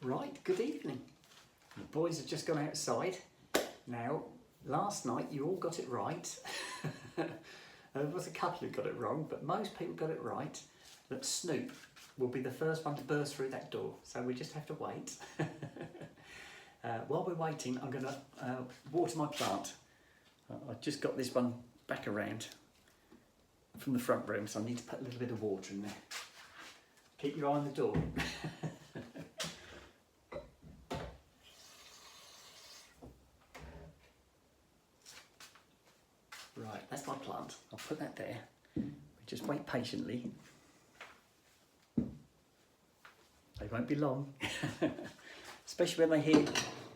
Right, good evening. The boys have just gone outside. Now, last night you all got it right. There was a couple who got it wrong, but most people got it right, that Snoop will be the first one to burst through that door. So we just have to wait. While we're waiting, I'm going to water my plant. I've just got this one back around from the front room, so I need to put a little bit of water in there. Keep your eye on the door. Right, that's my plant. I'll put that there. We just wait patiently. They won't be long. Especially when they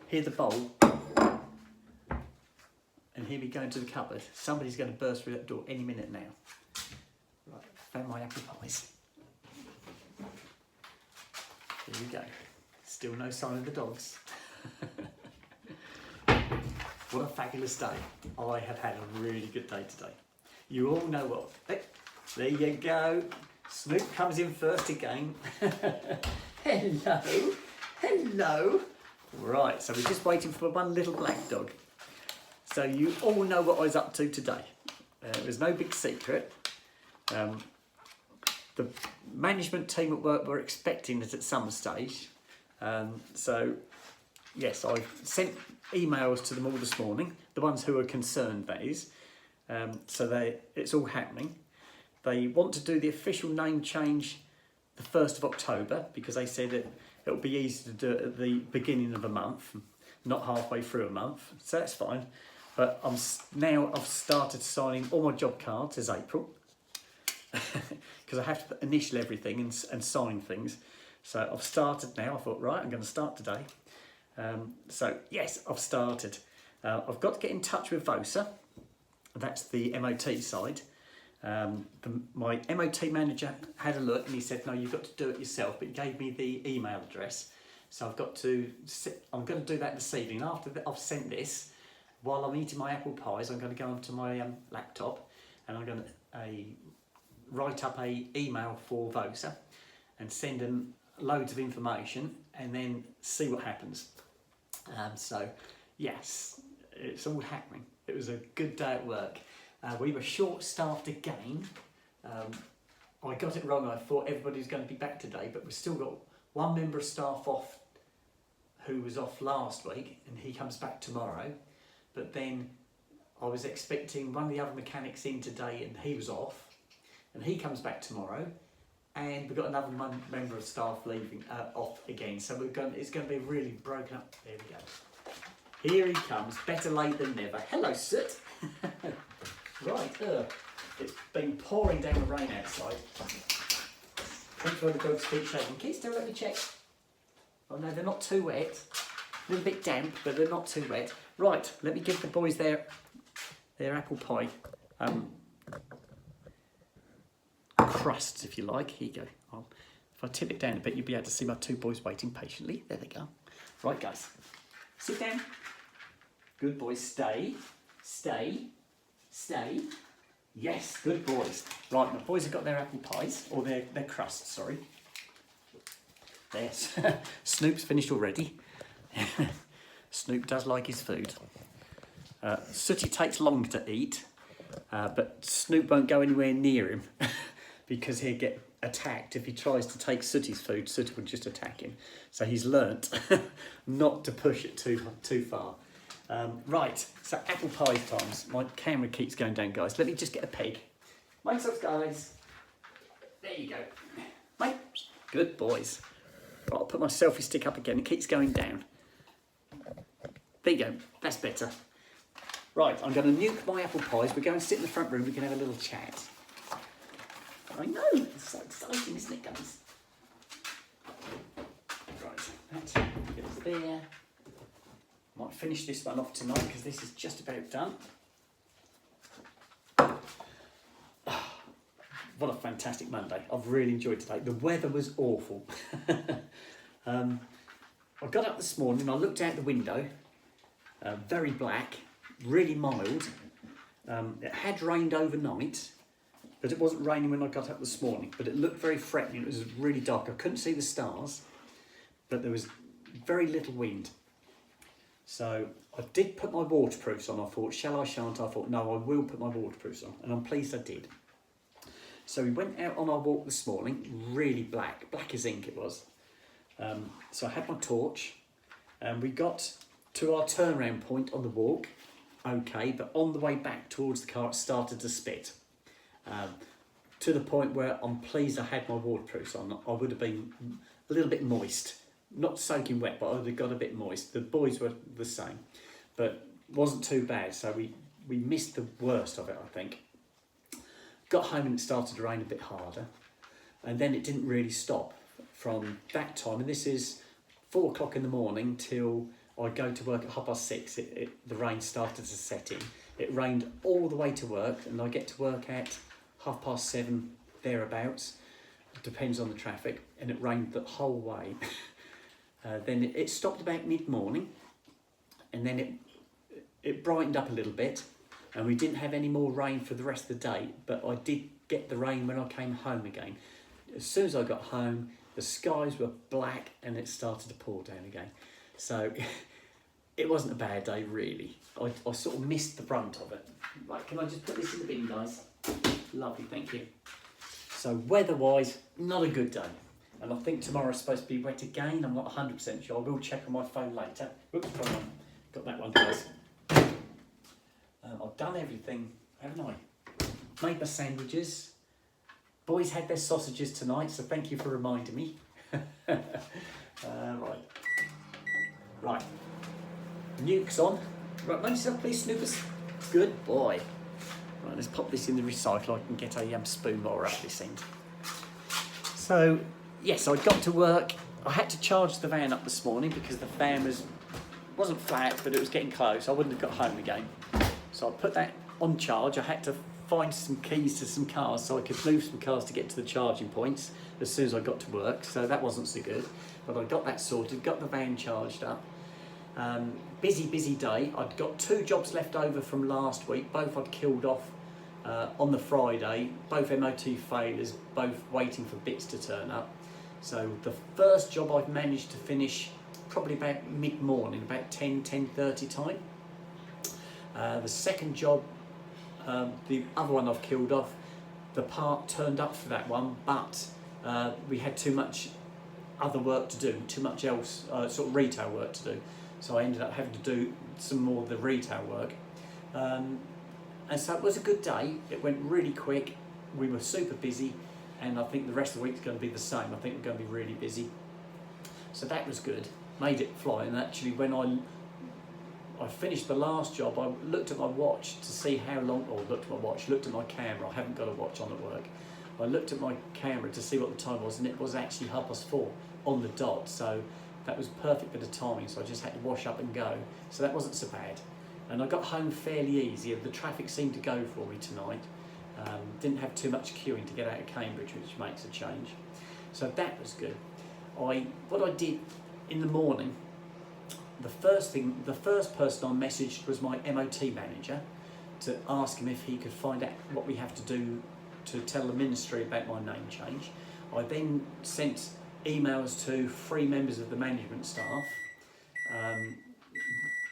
hear the bowl and hear me going to the cupboard. Somebody's going to burst through that door any minute now. Right, found my apple pies. Here we go. Still no sign of the dogs. What a fabulous day. I have had a really good day today. You all know what. Hey, there you go. Snoop comes in first again. Hello. Hello. Right, so we're just waiting for one little black dog. So you all know what I was up to today. It was no big secret. The management team at work were expecting it at some stage. So yes, I sent emails to them all this morning, the ones who are concerned, that is. So it's all happening. They want to do the official name change the 1st of October because they said it'll be easy to do it at the beginning of a month, not halfway through a month. So that's fine. But I've started signing all my job cards as April because I have to initial everything and sign things. So I've started now. I thought, right, I'm going to start today. So yes, I've started. I've got to get in touch with VOSA. That's the MOT side. My MOT manager had a look and he said, no, you've got to do it yourself, but he gave me the email address. So I'm going to do that this evening. After I've sent this, while I'm eating my apple pies, I'm going to go onto my laptop and I'm going to write up a email for VOSA and send them loads of information and then see what happens. So yes, it's all happening. It was a good day at work. We were short-staffed again. I got it wrong. I thought everybody was going to be back today, but we've still got one member of staff off who was off last week, and he comes back tomorrow. But then I was expecting one of the other mechanics in today, and he was off, and he comes back tomorrow. And we've got another member of staff leaving off again, so it's going to be really broken up. There we go. Here he comes, better late than never. Hello, Soot. Right, it's been pouring down the rain outside. Thanks for the dogs keep shaking. Kids, don't let me check. Oh no, they're not too wet. A little bit damp, but they're not too wet. Right, let me give the boys their apple pie. Crusts, if you like. Here you go. If I tip it down a bit, you'll be able to see my two boys waiting patiently. There they go. Right, guys. Sit down. Good boys. Stay. Stay. Stay. Yes, good boys. Right, my boys have got their apple pies, or their crusts, sorry. There's Snoop's finished already. Snoop does like his food. Sooty takes long to eat, but Snoop won't go anywhere near him because he'll get attacked. If he tries to take Sooty's food, Sooty will just attack him. So he's learnt not to push it too far. Right, so apple pie times. My camera keeps going down, guys. Let me just get a peg. Makes up, guys. There you go. Mate, good boys. Right, I'll put my selfie stick up again. It keeps going down. There you go. That's better. Right, I'm going to nuke my apple pies. We're going to sit in the front room. We can have a little chat. I know. It's so exciting, isn't it, guys? Right, that goes there. Might finish this one off tonight because this is just about done. What a fantastic Monday. I've really enjoyed today. The weather was awful. I got up this morning, I looked out the window, very black, really mild. It had rained overnight, but it wasn't raining when I got up this morning, but it looked very threatening. It was really dark. I couldn't see the stars, but there was very little wind. So I did put my waterproofs on. I thought, shall I, shan't I? I thought, no, I will put my waterproofs on. And I'm pleased I did. So we went out on our walk this morning, really black as ink it was. So I had my torch, and we got to our turnaround point on the walk, okay, but on the way back towards the car it started to spit. To the point where I'm pleased I had my waterproofs on. I would have been a little bit moist. Not soaking wet, but I would have got a bit moist. The boys were the same, but wasn't too bad. So we missed the worst of it, I think. Got home and it started to rain a bit harder, and then it didn't really stop from that time. And this is 4 o'clock in the morning till I go to work at 6:30. The rain started to set in. It rained all the way to work, and I get to work at 7:30 thereabouts. It depends on the traffic, and it rained the whole way. Then it stopped about mid-morning, and then it brightened up a little bit, and we didn't have any more rain for the rest of the day, but I did get the rain when I came home again. As soon as I got home, the skies were black and it started to pour down again. So it wasn't a bad day, really. I sort of missed the brunt of it. Right, can I just put this in the bin, guys? Lovely, thank you. So weather-wise, not a good day. And I think tomorrow's supposed to be wet again. I'm not 100% sure. I will check on my phone later. Oops, wrong one. Got that one, guys. I've done everything, haven't I? Made my sandwiches. Boys had their sausages tonight, so thank you for reminding me. Right. Nuke's on. Right, mind yourself, please, Snoopers. Good boy. Right, let's pop this in the recycle. I can get a spoon more up this end. So, yes, I got to work. I had to charge the van up this morning because the van wasn't flat, but it was getting close. I wouldn't have got home again. So I put that on charge. I had to find some keys to some cars so I could move some cars to get to the charging points as soon as I got to work. So that wasn't so good. But I got that sorted, got the van charged up. Busy day. I'd got 2 jobs left over from last week. Both I'd killed off on the Friday. Both MOT failures, both waiting for bits to turn up. So the first job I've managed to finish probably about mid-morning, about 10:30 time. The second job, the other one I've killed off, the part turned up for that one, but we had too much other work to do, too much else, sort of retail work to do. So I ended up having to do some more of the retail work. And so it was a good day. It went really quick. We were super busy, and I think the rest of the week's going to be the same. I think we're going to be really busy. So that was good. Made it fly. And actually, when I finished the last job, I looked at my watch to see how long, or looked at my camera. I haven't got a watch on at work. I looked at my camera to see what the time was, and it was actually 4:30 on the dot. So that was perfect bit of timing. So I just had to wash up and go. So that wasn't so bad. And I got home fairly easy. The traffic seemed to go for me tonight. Didn't have too much queuing to get out of Cambridge, which makes a change. So that was good. What I did in the morning, the first person I messaged was my MOT manager to ask him if he could find out what we have to do to tell the ministry about my name change. I then sent emails to 3 members of the management staff,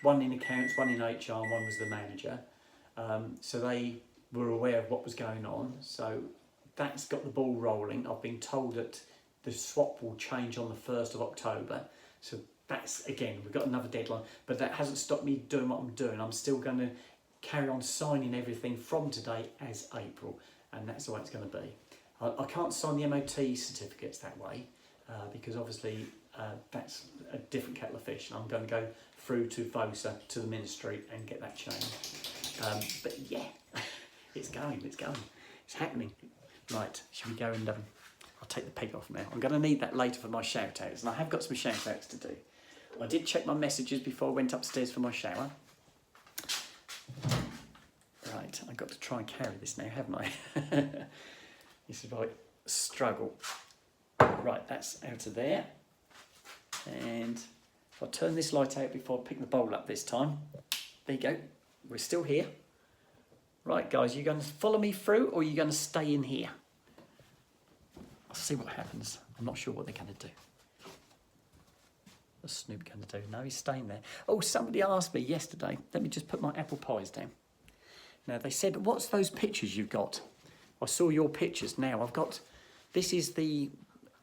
one in accounts, one in HR, and one was the manager. So they were aware of what was going on. So that's got the ball rolling. I've been told that the swap will change on the 1st of October. So that's, again, we've got another deadline, but that hasn't stopped me doing what I'm doing. I'm still going to carry on signing everything from today as April, and that's the way it's going to be. I can't sign the MOT certificates that way because obviously that's a different kettle of fish, and I'm going to go through to VOSA, to the ministry, and get that changed. But yeah, it's going, it's happening. Right, should we go and I'll take the peg off now. I'm going to need that later for my shout outs, and I have got some shout outs to do. I did check my messages before I went upstairs for my shower. Right, I've got to try and carry this now, haven't I? This is my struggle. Right, that's out of there. And if I turn this light out before I pick the bowl up this time, there you go. We're still here. Right, guys, you going to follow me through, or are you going to stay in here? I'll see what happens. I'm not sure what they're going to do. What's Snoop going to do? No, he's staying there. Oh, somebody asked me yesterday. Let me just put my apple pies down. Now, they said, what's those pictures you've got? I saw your pictures. Now, I've got... This is the...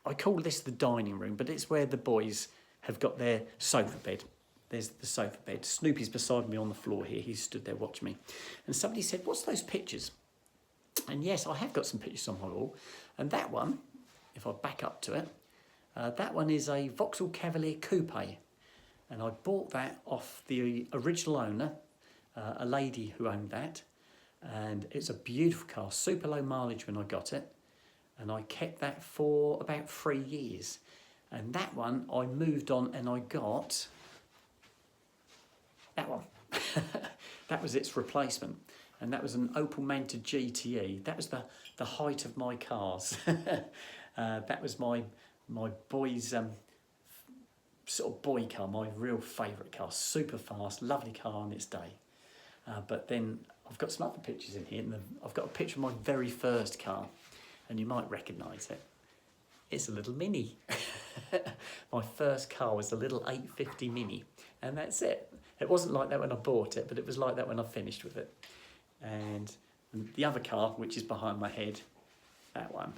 I call this the dining room, but it's where the boys have got their sofa bed. There's the sofa bed. Snoopy's beside me on the floor here. He stood there watching me. And somebody said, what's those pictures? And yes, I have got some pictures on my wall. And that one, if I back up to it, that one is a Vauxhall Cavalier Coupe. And I bought that off the original owner, a lady who owned that. And it's a beautiful car, super low mileage when I got it. And I kept that for about 3 years. And that one I moved on and I got that one. That was its replacement. And that was an Opel Manta GTE. That was the height of my cars. That was my boy's sort of boy car, my real favourite car. Super fast, lovely car on its day. But then I've got some other pictures in here. And I've got a picture of my very first car. And you might recognise it. It's a little Mini. My first car was a little 850 Mini. And that's it. It wasn't like that when I bought it, but it was like that when I finished with it. And the other car, which is behind my head, that one,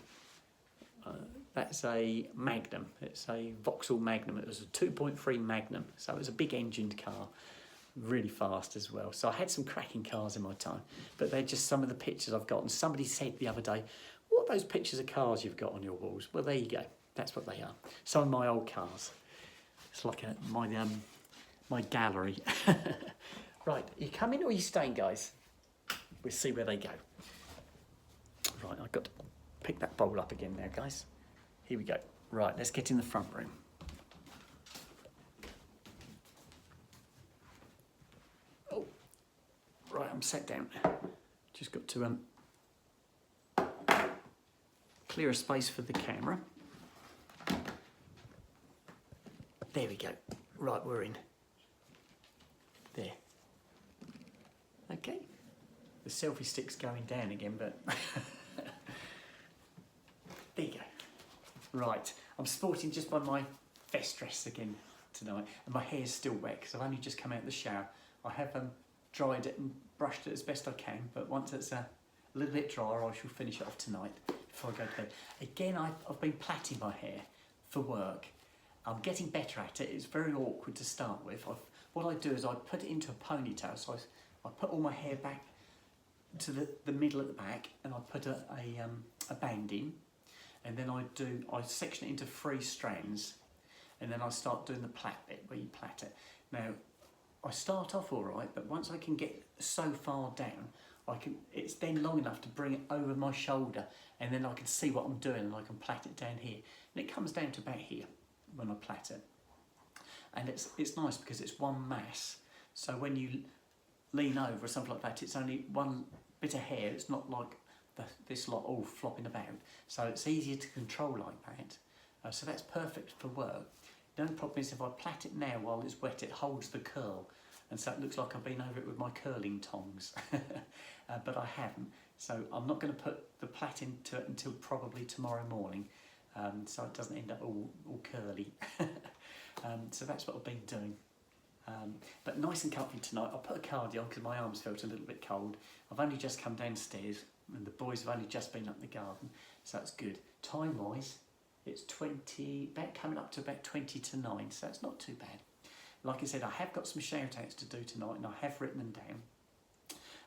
that's a Magnum. It's a Vauxhall Magnum. It was a 2.3 Magnum, so it was a big engined car, really fast as well. So I had some cracking cars in my time, but they're just some of the pictures I've got. And somebody said the other day, what are those pictures of cars you've got on your walls? Well, there you go. That's what they are. Some of my old cars. It's like my gallery. Right, are you coming or are you staying, guys? We'll see where they go. Right, I've got to pick that bowl up again now, guys. Here we go. Right, let's get in the front room. Oh, right, I'm sat down. Just got to clear a space for the camera. There we go. Right, we're in. There. Okay. The selfie stick's going down again, but there you go. Right, I'm sporting just my vest dress again tonight, and my hair's still wet because I've only just come out of the shower. I have dried it and brushed it as best I can, but once it's a little bit drier, I shall finish it off tonight before I go to bed. Again, I've been plaiting my hair for work. I'm getting better at it. It's very awkward to start with. What I do is I put it into a ponytail, so I put all my hair back to the middle at the back, and I put a band in, and then I section it into 3 strands, and then I start doing the plait bit where you plait it. Now, I start off all right, but once I can get so far down, it's then long enough to bring it over my shoulder, and then I can see what I'm doing, and I can plait it down here, and it comes down to about here when I plait it. And it's nice because it's one mass, so when you lean over or something like that, it's only one bit of hair. It's not like this lot all flopping about, so it's easier to control like that. So that's perfect for work. The only problem is if I plait it now while it's wet, it holds the curl, and so it looks like I've been over it with my curling tongs. But I haven't, so I'm not going to put the plait into it until probably tomorrow morning, so it doesn't end up all curly. So that's what I've been doing. But nice and comfy tonight. I put a cardi on because my arms felt a little bit cold. I've only just come downstairs and the boys have only just been up in the garden, so that's good. Time wise, it's coming up to about 20 to 9, so it's not too bad. Like I said, I have got some shout outs to do tonight, and I have written them down.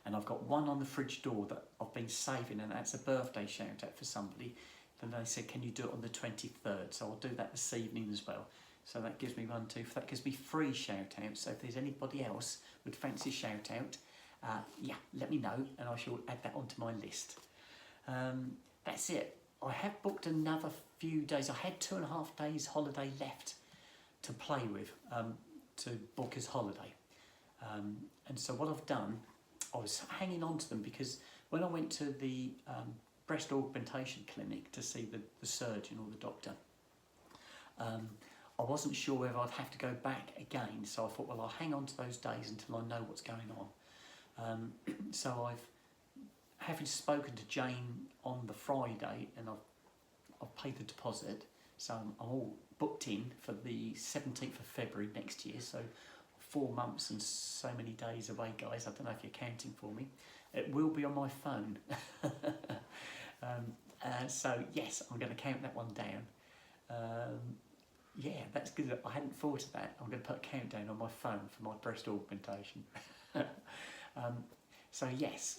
And I've got one on the fridge door that I've been saving, and that's a birthday shout out for somebody. Then they said, can you do it on the 23rd? So I'll do that this evening as well. So that gives me 1, 2, that gives me 3 shout outs. So if there's anybody else would fancy a shout out, yeah, let me know and I shall add that onto my list. That's it. I have booked another few days. I had 2.5 days holiday left to play with, to book as holiday. And so what I've done, I was hanging on to them because when I went to the breast augmentation clinic to see the surgeon or the doctor, I wasn't sure whether I'd have to go back again, so I thought, well, I'll hang on to those days until I know what's going on. So having spoken to Jane on the Friday, and I've paid the deposit, So I'm all booked in for the 17th of February next year. So 4 months and so many days away, guys. I don't know if you're counting for me. It will be on my phone. So yes, I'm going to count that one down. Yeah, that's good. I hadn't thought of that. I'm going to put a countdown on my phone for my breast augmentation. So yes,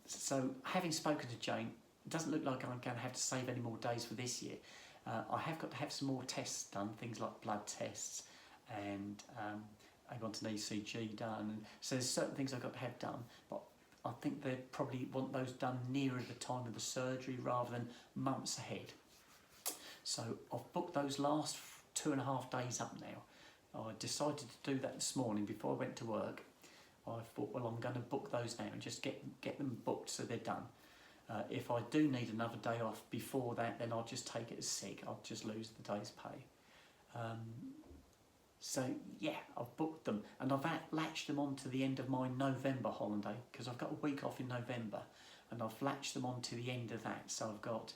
so having spoken to Jane, it doesn't look like I'm going to have to save any more days for this year. I have got to have some more tests done, things like blood tests, and I want an ECG done. And so there's certain things I've got to have done, but I think they probably want those done nearer the time of the surgery rather than months ahead. So I've booked those last 2.5 days up now. I decided to do that this morning before I went to work. I thought, well, I'm going to book those now and just get them booked so they're done. If I do need another day off before that, then I'll just take it as sick. I'll just lose the day's pay. So yeah, I've booked them, and I've latched them on to the end of my November holiday, because I've got a week off in November, and I've latched them on to the end of that. So I've got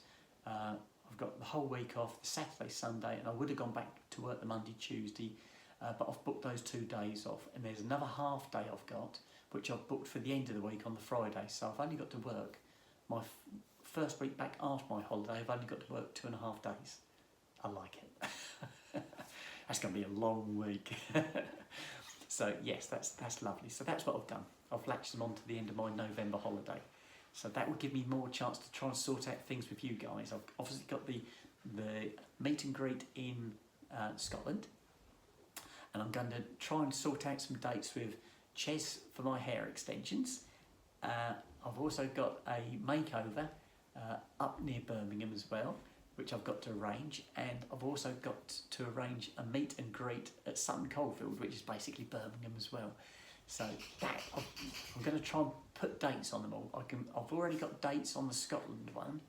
the whole week off, the Saturday, Sunday, and I would have gone back to work the Monday, Tuesday, but I've booked those 2 days off, and there's another half day I've got, which I've booked for the end of the week on the Friday. So I've only got to work my first week back after my holiday. I've only got to work 2.5 days. I like it. That's going to be a long week. So yes, that's lovely. So that's what I've done. I've latched them on to the end of my November holiday. So that will give me more chance to try and sort out things with you guys. I've obviously got the meet and greet in Scotland, and I'm going to try and sort out some dates with Ches for my hair extensions. I've also got a makeover up near Birmingham as well, which I've got to arrange, and I've also got to arrange a meet and greet at Sutton Coldfield, which is basically Birmingham as well. So that I'm going to try and put dates on them all. I've already got dates on the Scotland one,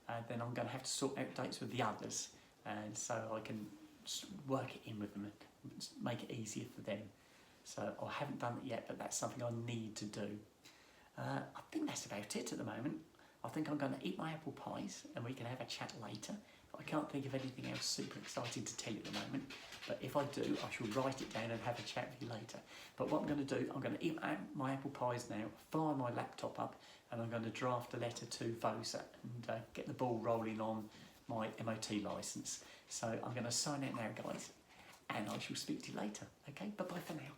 and then I'm going to have to sort out dates with the others, and so I can work it in with them and make it easier for them. So I haven't done it yet, but that's something I need to do. I think that's about it at the moment. I think I'm going to eat my apple pies and we can have a chat later. I can't think of anything else super exciting to tell you at the moment, but if I do, I shall write it down and have a chat with you later. But what I'm going to do, I'm going to eat my apple pies now, fire my laptop up, and I'm going to draft a letter to VOSA and get the ball rolling on my MOT licence. So I'm going to sign out now, guys, and I shall speak to you later. Okay, bye-bye for now.